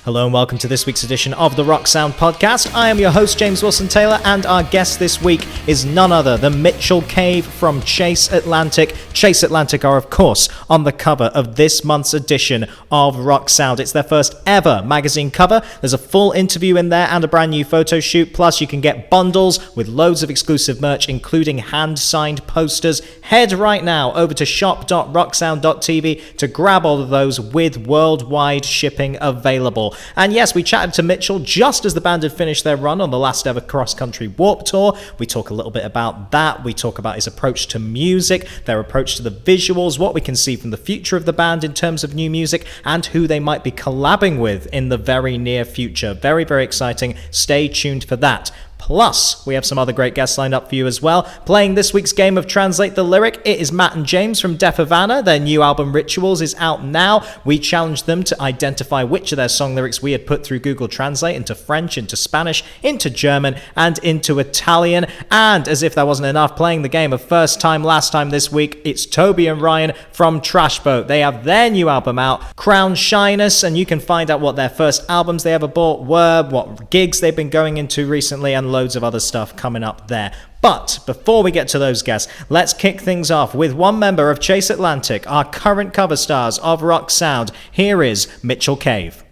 Hello and welcome to this week's edition of the Rock Sound Podcast. I am your host, James Wilson-Taylor, and our guest this week is none other than Mitchel Cave from Chase Atlantic. Chase Atlantic are, of course, on the cover of this month's edition of Rock Sound. It's their first ever magazine cover. There's a full interview in there and a brand new photo shoot. Plus, you can get bundles with loads of exclusive merch, including hand-signed posters. Head right now over to shop.rocksound.tv to grab all of those with worldwide shipping available. And yes, we chatted to Mitchel just as the band had finished their run on the last ever cross-country Warped Tour. We talk a little bit about that. We talk about his approach to music, their approach to the visuals, what we can see from the future of the band in terms of new music, and who they might be collabing with in the very near future. Very, very exciting. Stay tuned for that. Plus, we have some other great guests lined up for you as well. Playing this week's game of Translate the Lyric, it is Matt and James from Deaf Havana. Their new album Rituals is out now. We challenged them to identify which of their song lyrics we had put through Google Translate into French, into Spanish, into German, and into Italian. And as if that wasn't enough, playing the game of First Time, Last Time this week, it's Tobi and Ryan from Trash Boat. They have their new album out, Crown Shyness, and you can find out what their first albums they ever bought were, what gigs they've been going into recently, and loads of other stuff coming up there. But before we get to those guests, let's kick things off with one member of Chase Atlantic, our current cover stars of Rock Sound. Here is Mitchel Cave.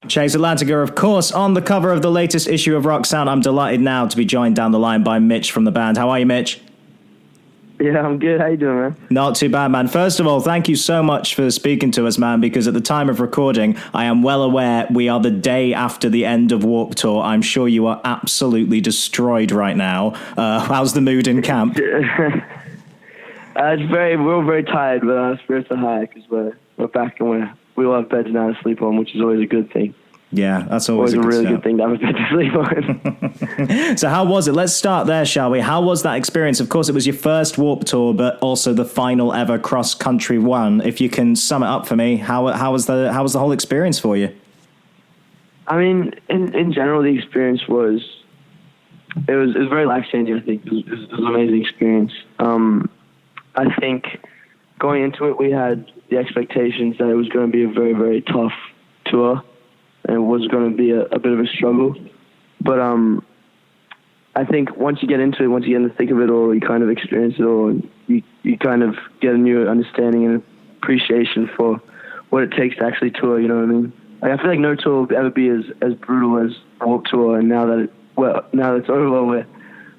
Chase Atlantic are, of course, on the cover of the latest issue of Rock Sound. I'm delighted now to be joined down the line by Mitch from the band. How are you, Mitch? Yeah, I'm good. How you doing, man? Not too bad, man. First of all, thank you so much for speaking to us, man, because at the time of recording, I am well aware we are the day after the end of Warped Tour. I'm sure you are absolutely destroyed right now. How's the mood in camp? We're all very tired, but our spirits are high because we're back and we all have beds now to sleep on, which is always a good thing. Yeah, that's always a really good thing to have a bed to sleep on. So how was it? Let's start there, shall we? How was that experience? Of course, it was your first Warped Tour, but also the final ever cross-country one. If you can sum it up for me, how was the whole experience for you? I mean, in general, the experience was very life-changing, I think. It was an amazing experience. I think going into it, we had the expectations that it was going to be a very, very tough tour. And it was going to be a bit of a struggle. But I think once you get into it, once you get in the thick of it all, you kind of experience it all, and you kind of get a new understanding and appreciation for what it takes to actually tour, you know what I mean? Like, I feel like no tour will ever be as brutal as Warped Tour, and now that it's over,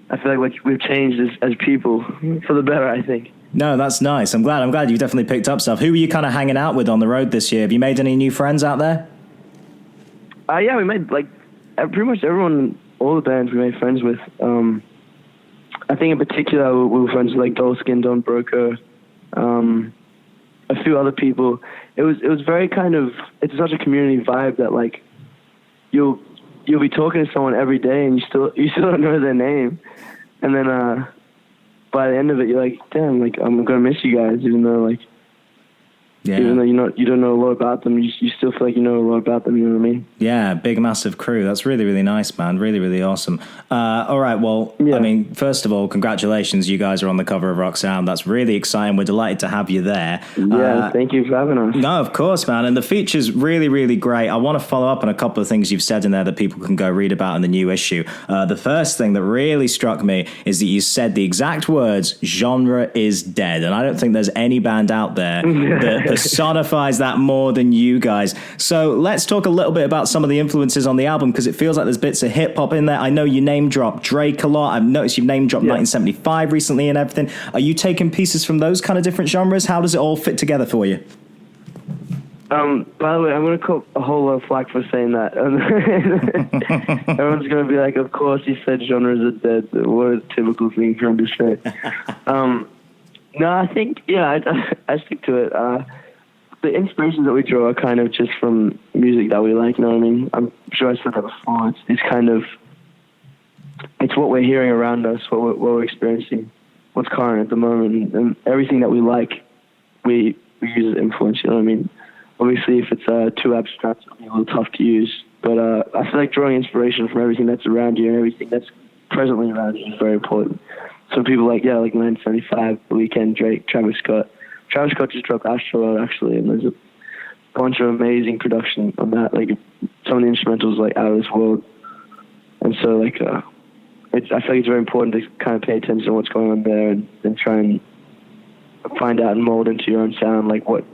I feel like we've changed as people for the better, I think. No, that's nice. I'm glad you definitely picked up stuff. Who were you kind of hanging out with on the road this year? Have you made any new friends out there? Yeah, we made, pretty much everyone, all the bands we made friends with. I think in particular we were friends with, Dolskin, Don Broco, a few other people. It was very kind of, it's such a community vibe that, you'll be talking to someone every day and you still don't know their name. And then by the end of it, you're like, damn, I'm going to miss you guys, even though, yeah. Even though you don't know a lot about them, you still feel like you know a lot about them, you know what I mean? Yeah, big, massive crew. That's really, really nice, man. Really, really awesome. All right, well, yeah. I mean, first of all, congratulations. You guys are on the cover of Rock Sound. That's really exciting. We're delighted to have you there. Yeah, thank you for having us. No, of course, man. And the feature's really, really great. I want to follow up on a couple of things you've said in there that people can go read about in the new issue. The first thing that really struck me is that you said the exact words, genre is dead. And I don't think there's any band out there that personifies that more than you guys. So let's talk a little bit about some of the influences on the album, because it feels like there's bits of hip hop in there. I know you name dropped Drake a lot. I've noticed you've name dropped 1975 recently and everything. Are you taking pieces from those kind of different genres? How does it all fit together for you? By the way, I'm going to call a whole lot of flack for saying that. Everyone's going to be like, of course he said genres are dead. What a typical thing for him to say. No, I think, I stick to it. The inspirations that we draw are kind of just from music that we like, you know what I mean? I'm sure I said that before. It's kind of, it's what we're hearing around us, what we're experiencing, what's current at the moment, and everything that we like, we use as influence, you know what I mean? Obviously, if it's too abstract, it'll be a little tough to use, but I feel like drawing inspiration from everything that's around you and everything that's presently around you is very important. So people like 1975, The Weeknd, Drake, Travis Scott. Travis Scott just dropped Astroworld, actually, and there's bunch of amazing production on that. Like some of the instrumentals like out of this world, and so like I feel like it's very important to kind of pay attention to what's going on there and try and find out and mold into your own sound, like what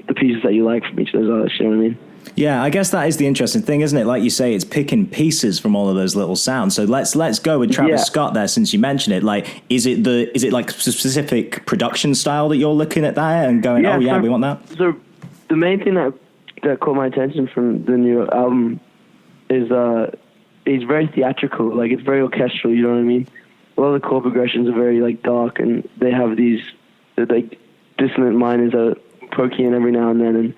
the pieces that you like from each of those artists. You know what I mean? Yeah, I guess that is the interesting thing, isn't it? Like you say, it's picking pieces from all of those little sounds. So let's go with Travis Scott there, since you mentioned it. Like, is it like specific production style that you're looking at there and going, we want that? So the main thing that caught my attention from the new album is it's very theatrical. Like, it's very orchestral. You know what I mean? A lot of the chord progressions are very like dark, and they have these like dissonant minors that are poking in every now and then, and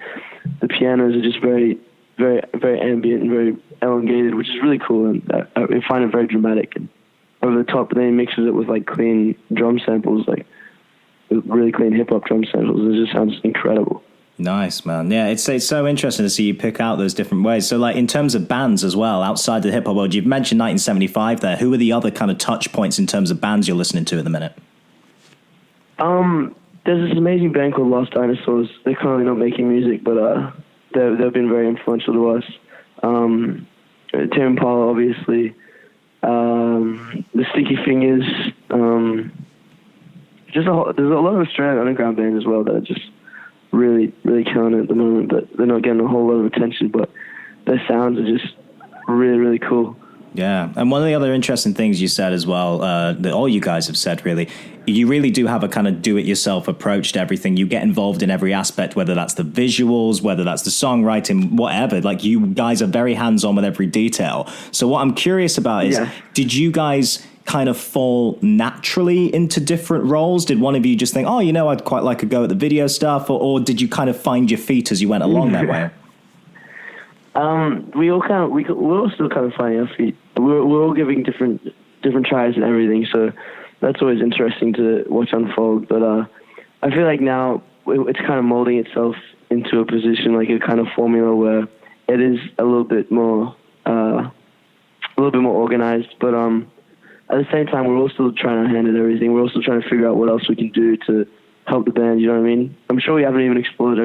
the pianos are just very, very, very ambient and very elongated, which is really cool, and I find it very dramatic and over the top. But then he mixes it with like clean drum samples, like with really clean hip hop drum samples. It just sounds incredible. Nice, man. Yeah, it's so interesting to see you pick out those different ways. So, like, in terms of bands as well, outside the hip hop world, you've mentioned 1975 there. Who are the other kind of touch points in terms of bands you're listening to at the minute? There's this amazing band called Lost Dinosaurs. They're currently not making music, but they've been very influential to us. Tim Impala, obviously. The Sticky Fingers. There's a lot of Australian underground bands as well that are just really, really killing it at the moment, but they're not getting a whole lot of attention, but their sounds are just really, really cool. Yeah, and one of the other interesting things you said as well, that all you guys have said really, you really do have a kind of do-it-yourself approach to everything. You get involved in every aspect, whether that's the visuals, whether that's the songwriting, whatever. Like, you guys are very hands-on with every detail. So what I'm curious about is, did you guys kind of fall naturally into different roles? Did one of you just think, I'd quite like a go at the video stuff, or did you kind of find your feet as you went along that way? We're all still kind of finding our feet. We're all giving different tries and everything, so that's always interesting to watch unfold. But I feel like now it's kind of molding itself into a position, like a kind of formula where it is a little bit more organized. But at the same time, we're all still trying our hand at everything. We're also trying to figure out what else we can do to help the band, you know what I mean? I'm sure we haven't even explored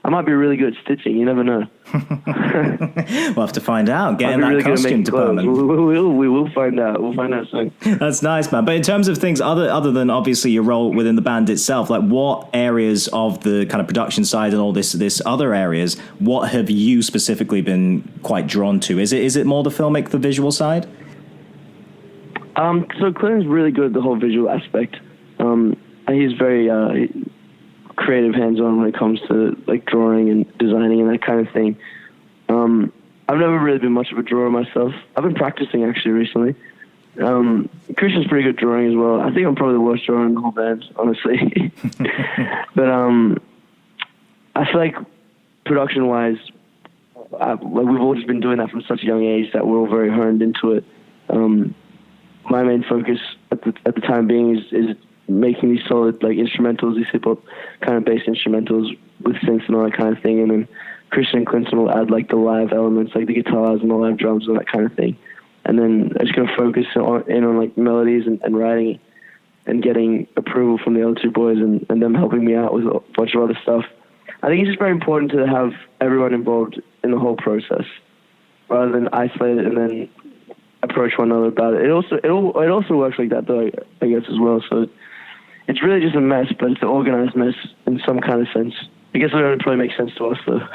I might be really good at stitching, you never know. We'll have to find out. Get in that costume department. We will find out. We'll find out soon. That's nice, man. But in terms of things other than obviously your role within the band itself, like, what areas of the kind of production side and all this other areas, what have you specifically been quite drawn to? Is it more the filmic, the visual side? So Clinton's really good at the whole visual aspect. He's very creative, hands-on when it comes to like drawing and designing and that kind of thing. I've never really been much of a drawer myself. I've been practicing actually recently. Christian's pretty good at drawing as well. I think I'm probably the worst drawer in the whole band, honestly. But I feel like production-wise, we've all just been doing that from such a young age that we're all very honed into it. My main focus at the time being is making these solid like instrumentals, these hip hop kind of bass instrumentals with synths and all that kind of thing, and then Christian and Clinton will add like the live elements, like the guitars and the live drums and that kind of thing. And then I'm just gonna focus on like melodies and writing and getting approval from the other two boys and them helping me out with a bunch of other stuff. I think it's just very important to have everyone involved in the whole process rather than isolate it and then approach one another about it. It also works like that though, I guess, as well. So it's really just a mess, but it's an organized mess in some kind of sense. I guess it don't probably make sense to us though.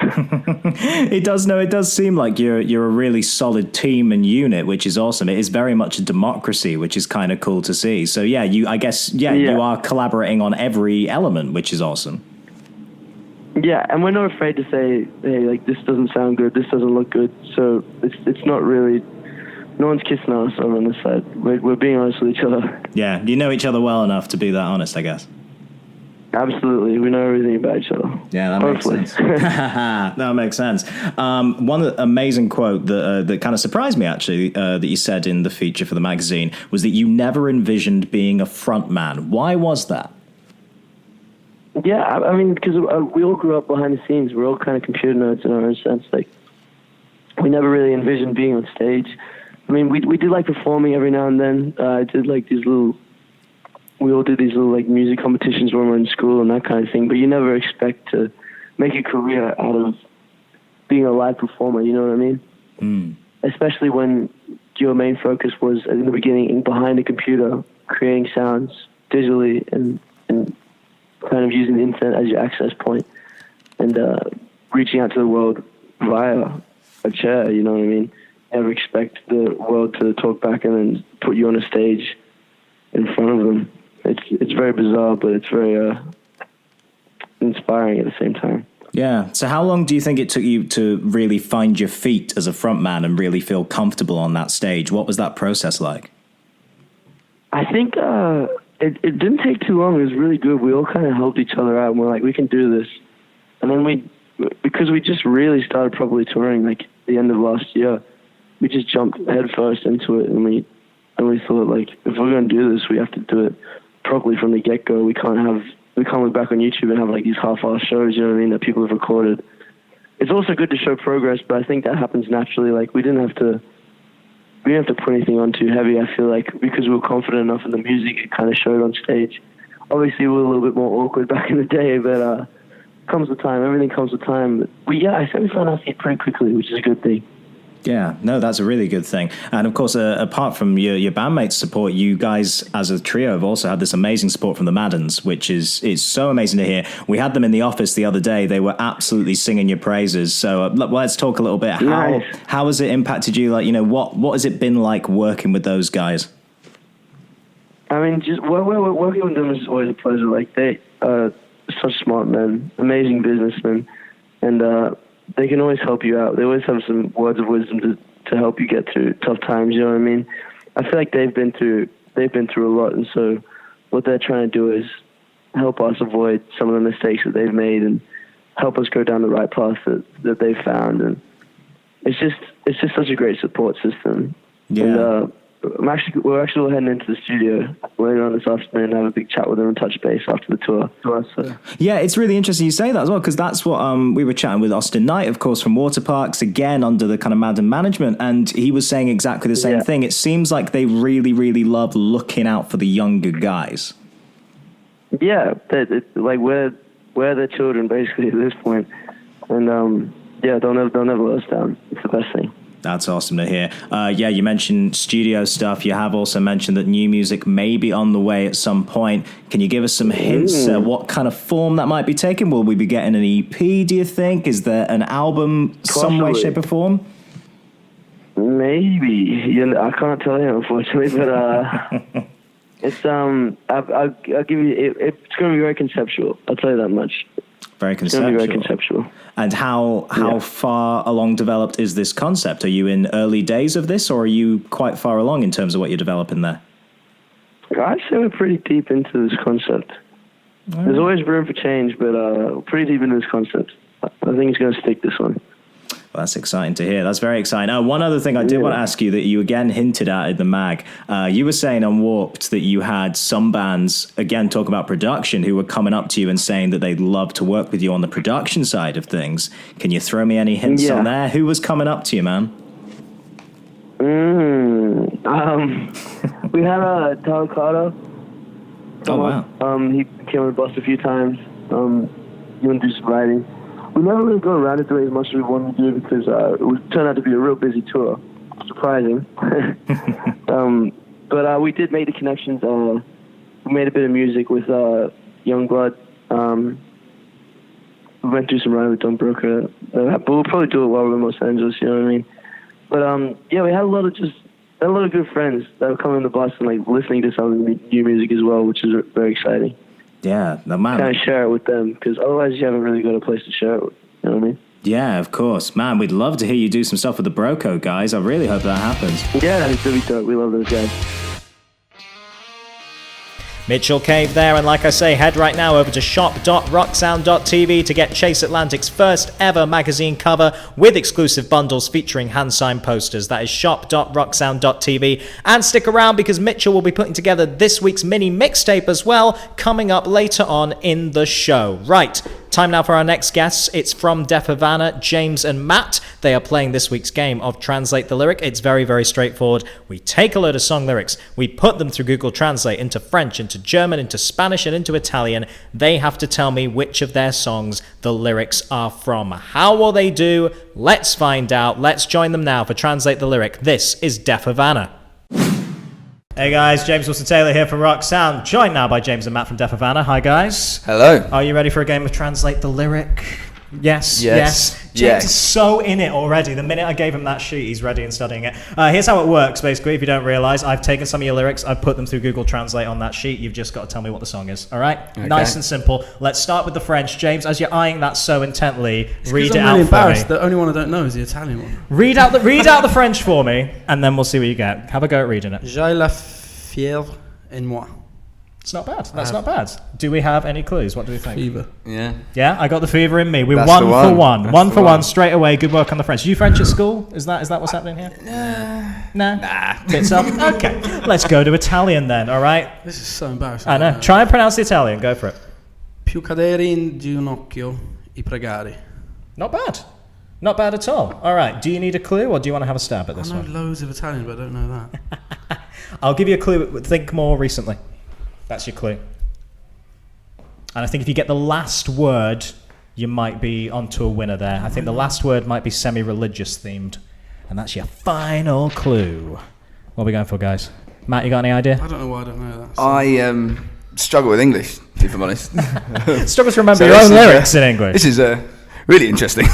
It does. No, it does seem like you're a really solid team and unit, which is awesome. It is very much a democracy, which is kind of cool to see. So yeah, you are collaborating on every element, which is awesome. Yeah, and we're not afraid to say, hey, like, this doesn't sound good, this doesn't look good. So it's not really, no one's kissing us over on this side. We're being honest with each other. Yeah, you know each other well enough to be that honest, I guess. Absolutely, we know everything about each other. Yeah, that Hopefully. makes sense. That makes sense. One amazing quote that kind of surprised me, actually, that you said in the feature for the magazine was that you never envisioned being a frontman. Why was that? Yeah, I mean, because we all grew up behind the scenes. We're all kind of computer nerds in our own sense. Like, we never really envisioned being on stage. I mean, we did like performing every now and then. I did like we all did these little like music competitions when we were in school and that kind of thing. But you never expect to make a career out of being a live performer, you know what I mean? Especially when your main focus was in the beginning behind a computer, creating sounds digitally and kind of using the internet as your access point and reaching out to the world via a chair, you know what I mean? Never expect the world to talk back and then put you on a stage in front of them. It's very bizarre, but it's very inspiring at the same time. Yeah. So how long do you think it took you to really find your feet as a frontman and really feel comfortable on that stage? What was that process like? I think it didn't take too long. It was really good. We all kind of helped each other out, and we're like, we can do this. And then because we just really started properly touring, like the end of last year, we just jumped headfirst into it, and we thought, like, if we're going to do this, we have to do it properly from the get-go. We can't look back on YouTube and have like these half-assed shows, you know what I mean, that people have recorded. It's also good to show progress, but I think that happens naturally. Like, we didn't have to put anything on too heavy, I feel like, because we were confident enough in the music, it kind of showed on stage. Obviously, we were a little bit more awkward back in the day, but comes with time. Everything comes with time. But I think we found our feet pretty quickly, which is a good thing. Yeah, no, that's a really good thing. And of course, apart from your bandmates' support, you guys as a trio have also had this amazing support from the Maddens, which is so amazing to hear. We had them in the office the other day. They were absolutely singing your praises. So let's talk a little bit. How has it impacted you? Like, you know, what has it been like working with those guys? I mean, just working with them is always a pleasure. Like, they are such smart men, amazing businessmen, and they can always help you out. They always have some words of wisdom to help you get through tough times, you know what I mean? I feel like they've been through a lot, and so what they're trying to do is help us avoid some of the mistakes that they've made and help us go down the right path that they've found. And it's just such a great support system. Yeah. And we're actually heading into the studio later on this afternoon and have a big chat with them and touch base after the tour. So. Yeah, it's really interesting you say that as well, because that's what we were chatting with Austin Knight, of course, from Waterparks, again under the kind of Madden management, and he was saying exactly the same thing. It seems like they really, really love looking out for the younger guys. Yeah, like we're their children basically at this point, and they'll never let us down. It's the best thing. That's awesome to hear. You mentioned studio stuff. You have also mentioned that new music may be on the way at some point. Can you give us some hints what kind of form that might be taking? Will we be getting an EP, do you think? Is there an album some way, shape, or form? Maybe. I can't tell you, unfortunately, but it's I'll give you. It's going to be very conceptual. I'll tell you that much. Very conceptual. It's going to be very conceptual. And how far along developed is this concept? Are you in early days of this, or are you quite far along in terms of what you're developing there? I'd say we're pretty deep into this concept. There's always room for change, but pretty deep into this concept. I think it's going to stick, this one. Well, that's exciting to hear. That's very exciting. One other thing I did want to ask you that you again hinted at in the mag. You were saying on Warped that you had some bands, again, talk about production, who were coming up to you and saying that they'd love to work with you on the production side of things. Can you throw me any hints on there? Who was coming up to you, man? We had Tyler Carter. Oh, wow. He came on the bus a few times. He went to do some writing. We never really got around to doing as much as we wanted to do because it turned out to be a real busy tour. Surprising. But we did make the connections. We made a bit of music with Youngblood. We went through some writing with Don Brooker. But we'll probably do it while we're in Los Angeles, you know what I mean? But we had a lot of good friends that were coming on the bus and like listening to some of the new music as well, which is very exciting. Yeah, the man. Kind of share it with them, because otherwise you haven't really got a place to share it with. You know what I mean? Yeah, of course. Man, we'd love to hear you do some stuff with the Broco guys. I really hope that happens. Yeah, it's going to be dope. We love those guys. Mitchel Cave there, and like I say, head right now over to shop.rocksound.tv to get Chase Atlantic's first ever magazine cover with exclusive bundles featuring hand-signed posters. That is shop.rocksound.tv, and stick around because Mitchel will be putting together this week's mini mixtape as well, coming up later on in the show. Right, Time now for our next guests. It's from Deaf Havana, James and Matt. They are playing this week's game of Translate the Lyric. It's very, very straightforward. We take a load of song lyrics, we put them through Google Translate into French, into German, into Spanish, and into Italian. They have to tell me which of their songs the lyrics are from. How will they do? Let's find out. Let's join them now for Translate the Lyric. This is Deaf Havana. Hey guys, James Wilson-Taylor here from Rock Sound, joined now by James and Matt from Deaf Havana. Hi guys. Hello. Are you ready for a game of Translate the Lyric? Yes. Yes. James Yes. is so in it already. The minute I gave him that sheet, he's ready and studying it. Here's how it works, basically, if you don't realise. I've taken some of your lyrics, I've put them through Google Translate on that sheet. You've just got to tell me what the song is, all right? Okay. Nice and simple. Let's start with the French. James, as you're eyeing that so intently, read it I'm out really for me. embarrassed. The only one I don't know is the Italian one. Read out the French for me, and then we'll see what you get. Have a go at reading it. J'ai la fièvre en moi. It's not bad. That's not bad. Do we have any clues? What do we think? Fever. Yeah. Yeah, I got the fever in me. We're That's one the for one. one. That's One the for one. one straight away. Good work on the French. You French at school? Is that what's happening here? Nah. Bits up. Okay. Let's go to Italian then, all right? This is so embarrassing. I know. Try and pronounce the Italian. Go for it. Più cadere in ginocchio e pregare. Not bad. Not bad at all. All right. Do you need a clue or do you want to have a stab at I this know one? loads of Italian, but I don't know that. I'll give you a clue. Think more recently. That's your clue. And I think if you get the last word, you might be onto a winner there. I think the last word might be semi-religious themed. And that's your final clue. What are we going for, guys? Matt, you got any idea? I don't know why I don't know that. I struggle with English, if I'm honest. Struggle to remember So your this own is, lyrics in English. This is really interesting.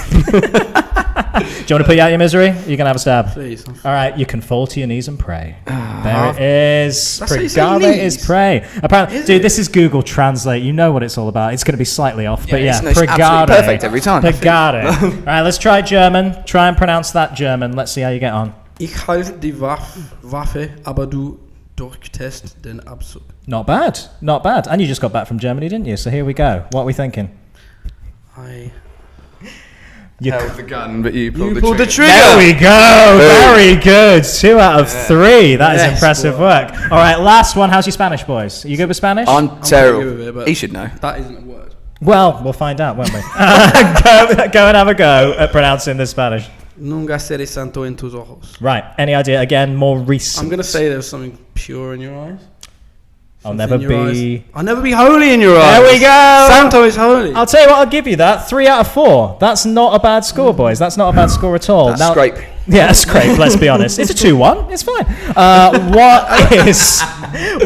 Do you want to put you out your misery? You're going to have a stab. Please. All right, you can fall to your knees and pray. There it is. That's how you say Pregare knees. is pray. Apparently, Is dude, it? this is Google Translate. You know what it's all about. It's going to be slightly off, but yeah, it's absolutely pregare. perfect every time. Pregare. All right, let's try German. Try and pronounce that German. Let's see how you get on. Ich halte die Waffe, aber du durchtest den Abzug. Not bad. Not bad. And you just got back from Germany, didn't you? So here we go. What are we thinking? You Held the gun, but you pulled, pulled the trigger. There we go. Very good. 2 out of 3. That is Yes, impressive work. All right, last one. How's your Spanish, boys? Are you good with Spanish? I'm pretty terrible. good with it, but- He should know. That isn't a word. Well, we'll find out, won't we? Go and have a go at pronouncing the Spanish. Nunca seré santo en tus ojos. Right. Any idea? Again, more recent. I'm going to say there's something pure in your eyes. I'll Something never in your be... eyes. I'll never be holy in your eyes. There we go. Santo is holy. I'll tell you what, I'll give you that. 3 out of 4. That's not a bad score, boys. That's not a bad score at all. That's scrape. Yeah, that's scrape, let's be honest. It's a 2-1. It's fine.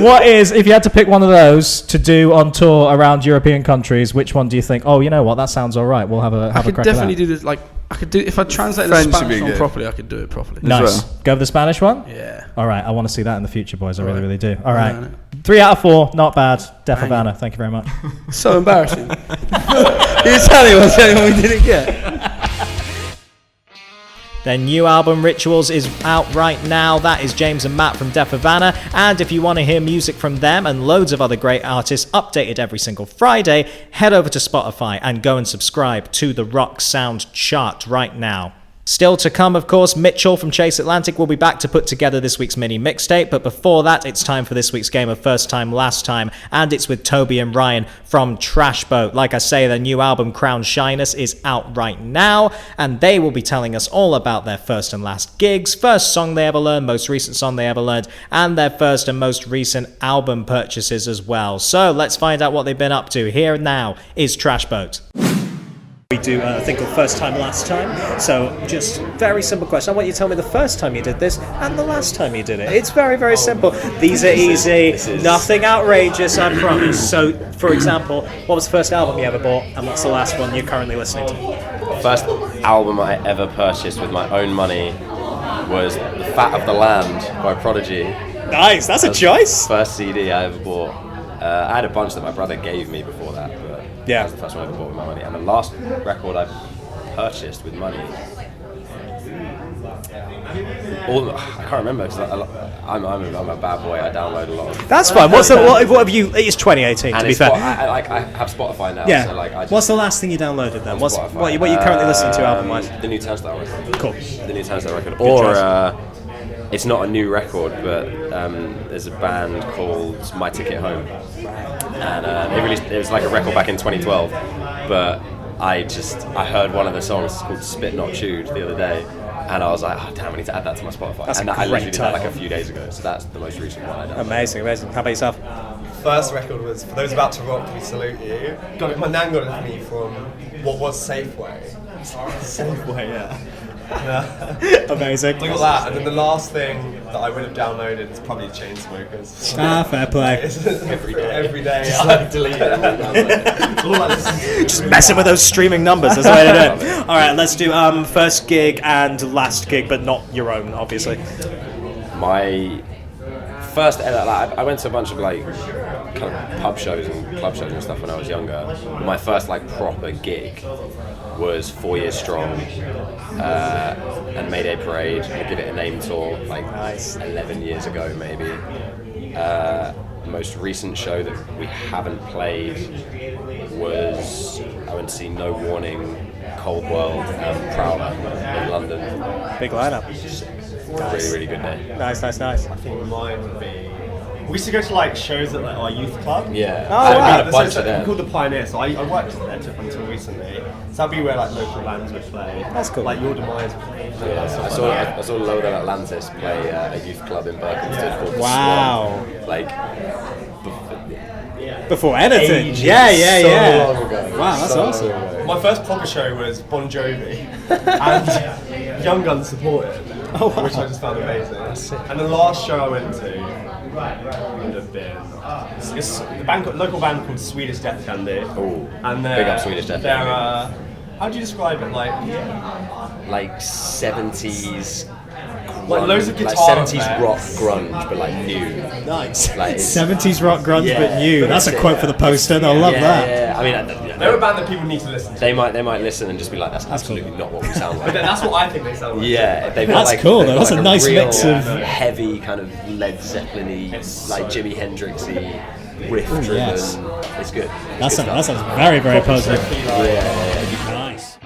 What is, if you had to pick one of those to do on tour around European countries, which one do you think, oh, you know what, that sounds all right. We'll have a I could crack definitely at that. do this. Like I could do if I translate the French would Spanish be one good. properly. I could do it properly. Nice. well. Go with the Spanish one? Yeah. All right, I want to see that in the future, boys. I really, really do. All I right. know. 3 out of 4, not bad. Deaf Bang. Havana, thank you very much. So embarrassing. The Italian one's the only one we didn't get. Their new album Rituals is out right now. That is James and Matt from Deaf Havana. And if you want to hear music from them and loads of other great artists updated every single Friday, head over to Spotify and go and subscribe to the Rock Sound chart right now. Still to come, of course, Mitchell from Chase Atlantic will be back to put together this week's mini mixtape, but before that, it's time for this week's game of First Time Last Time, and it's with Tobi and Ryan from Trash Boat. Like I say, their new album, Crown Shyness, is out right now, and they will be telling us all about their first and last gigs, first song they ever learned, most recent song they ever learned, and their first and most recent album purchases as well. So let's find out what they've been up to. Here now is Trash Boat. We do a thing called First Time Last Time. So just very simple question. I want you to tell me the first time you did this and the last time you did it. It's very, very simple. These are easy. Nothing outrageous, I promise. So, for example, what was the first album you ever bought and what's the last one you're currently listening to? First album I ever purchased with my own money was The Fat of the Land by Prodigy. Nice, that's a choice. First CD I ever bought. I had a bunch that my brother gave me before that, but Yeah. that was the first one I ever bought with my money. And the last record I purchased with money, I can't remember because I'm a bad boy. I download a lot of. That's fine. What have you? It's 2018 And to be it's fair. I have Spotify now. Yeah. So like I just, What's the last thing you downloaded then? on What Spotify. are you currently listening to album wise? The new Turnstile record. Cool. The new Turnstile record. choice. Or it's not a new record, but there's a band called My Ticket Home, and it was like a record back in 2012, but I heard one of the songs called Spit Not Chewed the other day, and I was like, oh damn, I need to add that to my Spotify. That's and a I literally great did that like title. a few days ago, so that's the most recent one I done. Amazing. How about yourself? First record was For Those About to Rock, We Salute You. My nan got it for me from what was Safeway. Safeway, yeah. Amazing. I got that, and then the last thing that I would have downloaded is probably Chainsmokers. Fair play. Every day. Just like delete it. Just messing with those streaming numbers. That's the way to do it. All right, let's do first gig and last gig, but not your own, obviously. My first, I went to a bunch of like kind of pub shows and club shows and stuff when I was younger. My first like proper gig was 4 Years Strong and Mayday Parade and Give It a Name tour like 11 years ago maybe. The most recent show that we haven't played was I went to see No Warning, Cold World and Prowler in London. Big lineup. Really, really good day. Nice. I think mine would be. We used to go to like shows at like our youth club. Yeah. Oh, wow. I had a bunch of them. Called the Pioneer. So I worked there until recently. So that'd be where like local bands would play. That's cool. Like Your Demise would play. Yeah, I saw Lower Than Atlantis play a youth club in Berkhamsted called The Wow. Swan. Like Before anything. ages, Yeah. so long ago. Wow, that's So awesome. long ago. My first proper show was Bon Jovi and Young Guns supported, which I just found amazing. And the last show I went to would have been local band called Swedish Death Candy. Ooh, And big up Swedish Death they're, Candy. how do you describe it? Like 70s. Like loads of like guitar 70s effects. rock grunge, but like new. Nice. Like, 70s rock grunge, Yeah, but new. That's a that's quote it. for the poster. I love that. Yeah. I mean, They're a band that people need to listen to. they might listen and just be like, that's absolutely not what we sound like. But that's what I think they sound like. Yeah, they've got That's cool, they've though. got That's a nice real mix of- heavy kind of Led Zeppelin-y, like Jimi Hendrix-y, riff-driven. yes. It's good. That It's good sounds stuff. very, very positive. Yeah. Nice.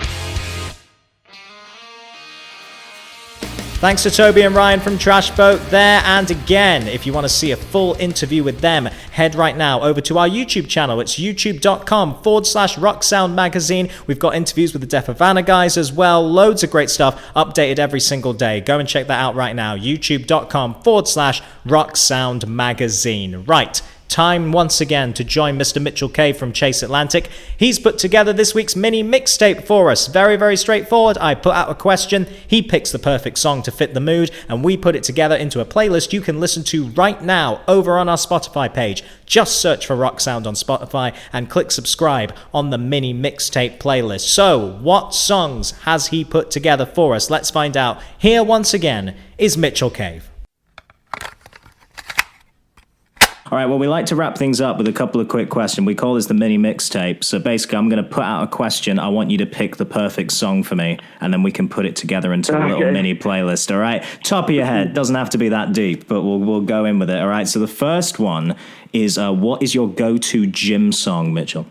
Thanks to Tobi and Ryan from Trash Boat there. And again, if you want to see a full interview with them, head right now over to our YouTube channel. It's youtube.com/Rock Sound Magazine. We've got interviews with the Deaf Havana guys as well. Loads of great stuff updated every single day. Go and check that out right now. youtube.com/Rock Sound Magazine. Right. Time once again to join Mr. Mitchel Cave from Chase Atlantic. He's put together this week's mini mixtape for us. Very, very straightforward. I put out a question, he picks the perfect song to fit the mood, and we put it together into a playlist you can listen to right now over on our Spotify page. Just search for Rock Sound on Spotify and click subscribe on the mini mixtape playlist. So, what songs has he put together for us? Let's find out. Here once again is Mitchel Cave. All right, well, we like to wrap things up with a couple of quick questions. We call this the mini mixtape. So basically, I'm going to put out a question. I want you to pick the perfect song for me, and then we can put it together into a little mini playlist, all right? Top of your head. Doesn't have to be that deep, but we'll go in with it, all right? So the first one is, what is your go-to gym song, Mitchell?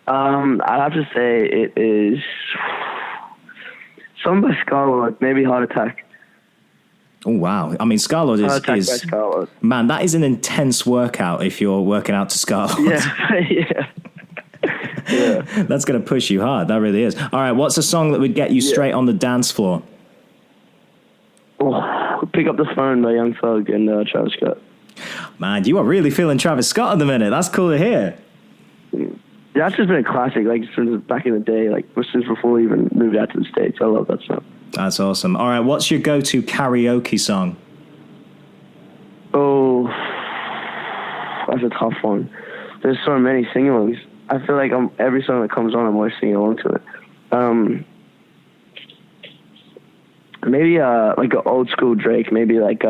I'd have to say it is some by Scarlett, maybe Heart Attack. Oh, wow. I mean, Scarlett Heart Attack by is Scarlett. man, that is an intense workout if you're working out to Scarlett. Yeah, yeah. That's going to push you hard. That really is. All right, what's a song that would get you straight on the dance floor? Oh, Pick Up the Phone by Young Thug and Travis Scott. Man, you are really feeling Travis Scott at the minute. That's cool to hear. That's just been a classic, like since back in the day, like since before we even moved out to the States. I love that song. That's awesome. All right, what's your go-to karaoke song? Oh, that's a tough one. There's so many sing-alongs. I feel like every song that comes on, I'm always singing along to it. Maybe like an old school Drake. Maybe like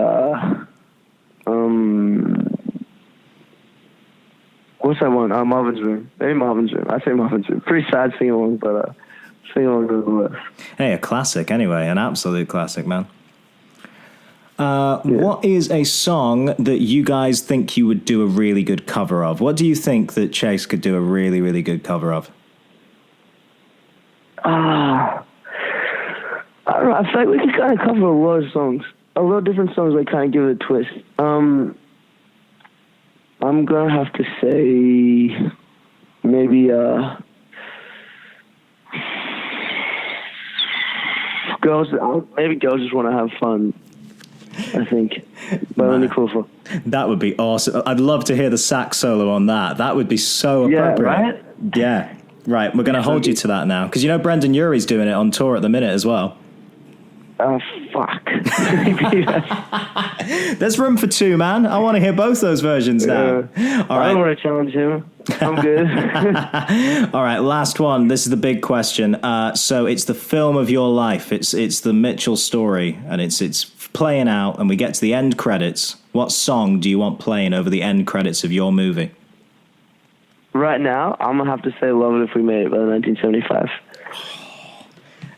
what's that one? Marvin's Room. Maybe Marvin's Room. I say Marvin's Room. Pretty sad sing-along, but sing-along nonetheless. Hey, a classic anyway, an absolute classic, man. What is a song that you guys think you would do a really good cover of? What do you think that Chase could do a really, really good cover of? I don't know. I feel like we could kind of cover a lot of songs, a lot of different songs. Like kind of give it a twist. I'm gonna have to say maybe girls. Maybe girls just want to have fun. I think. But only cool. That would be awesome. I'd love to hear the sax solo on that. That would be so appropriate. Yeah, right? Yeah. Right, we're going to hold you to that now. Because you know Brendan Urie's doing it on tour at the minute as well. Oh, fuck. There's room for two, man. I want to hear both those versions now. All right. I don't want to challenge him. I'm good. All right, last one. This is the big question. So it's the film of your life. It's the Mitchel story, and it's playing out, and we get to the end credits. What song do you want playing over the end credits of your movie? Right now, I'm going to have to say Love It If We Made It by 1975.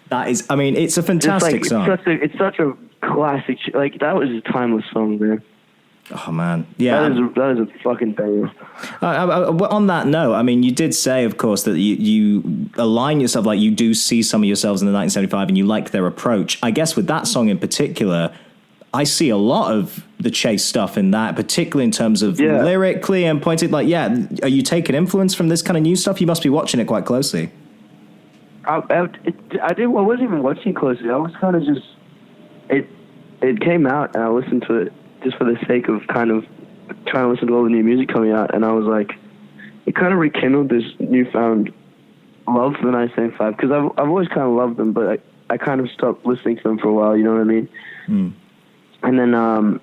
That is, I mean, it's a fantastic song. It's such a classic. Like, that was a timeless song, man. Oh, man. Yeah. That is a fucking banger. On that note, I mean, you did say, of course, that you align yourself, like you do see some of yourselves in the 1975 and you like their approach. I guess with that song in particular, I see a lot of the Chase stuff in that, particularly in terms of lyrically and pointed. Like, are you taking influence from this kind of new stuff? You must be watching it quite closely. I wasn't even watching closely. I was kind of just it came out and I listened to it just for the sake of kind of trying to listen to all the new music coming out, and I was like, it kind of rekindled this newfound love for the 1975 because I've always kind of loved them, but I kind of stopped listening to them for a while. You know what I mean? Mm. And then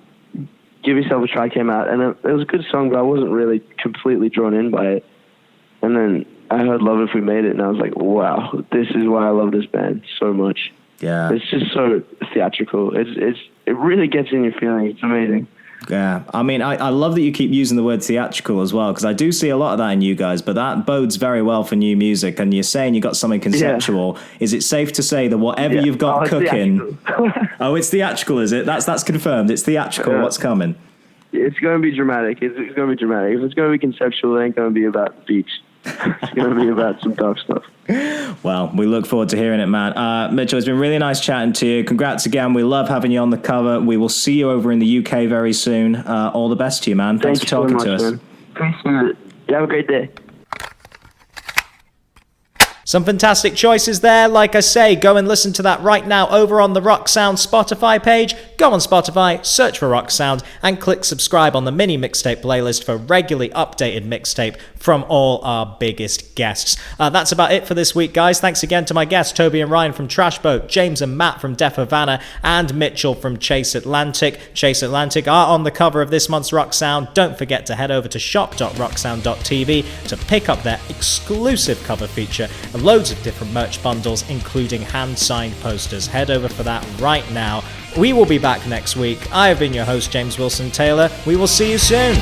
Give Yourself a Try came out, and it was a good song, but I wasn't really completely drawn in by it. And then I heard Love It If We Made It, and I was like, wow, this is why I love this band so much. Yeah. It's just so theatrical. It really gets in your feelings. It's amazing. Yeah. I mean, I love that you keep using the word theatrical as well, because I do see a lot of that in you guys, but that bodes very well for new music. And you're saying you got something conceptual. Yeah. Is it safe to say that whatever you've got cooking... Oh, it's theatrical, is it? That's confirmed. It's theatrical. What's coming? It's going to be dramatic. It's going to be dramatic. If it's going to be conceptual, it ain't going to be about the beach. It's going to be about some dark stuff. Well, we look forward to hearing it, man. Mitchell, it's been really nice chatting to you. Congrats again. We love having you on the cover. We will see you over in the UK very soon. All the best to you, man. Thanks for talking to us. Man. Appreciate it. You have a great day. Some fantastic choices there. Like I say, go and listen to that right now over on the Rock Sound Spotify page. Go on Spotify, search for Rock Sound, and click subscribe on the Mini Mixtape playlist for regularly updated mixtape from all our biggest guests. That's about it for this week, guys. Thanks again to my guests, Tobi and Ryan from Trash Boat, James and Matt from Deaf Havana, and Mitchell from Chase Atlantic. Chase Atlantic are on the cover of this month's Rock Sound. Don't forget to head over to shop.rocksound.tv to pick up their exclusive cover feature and loads of different merch bundles, including hand-signed posters. Head over for that right now. We will be back next week. I have been your host, James Wilson Taylor. We will see you soon.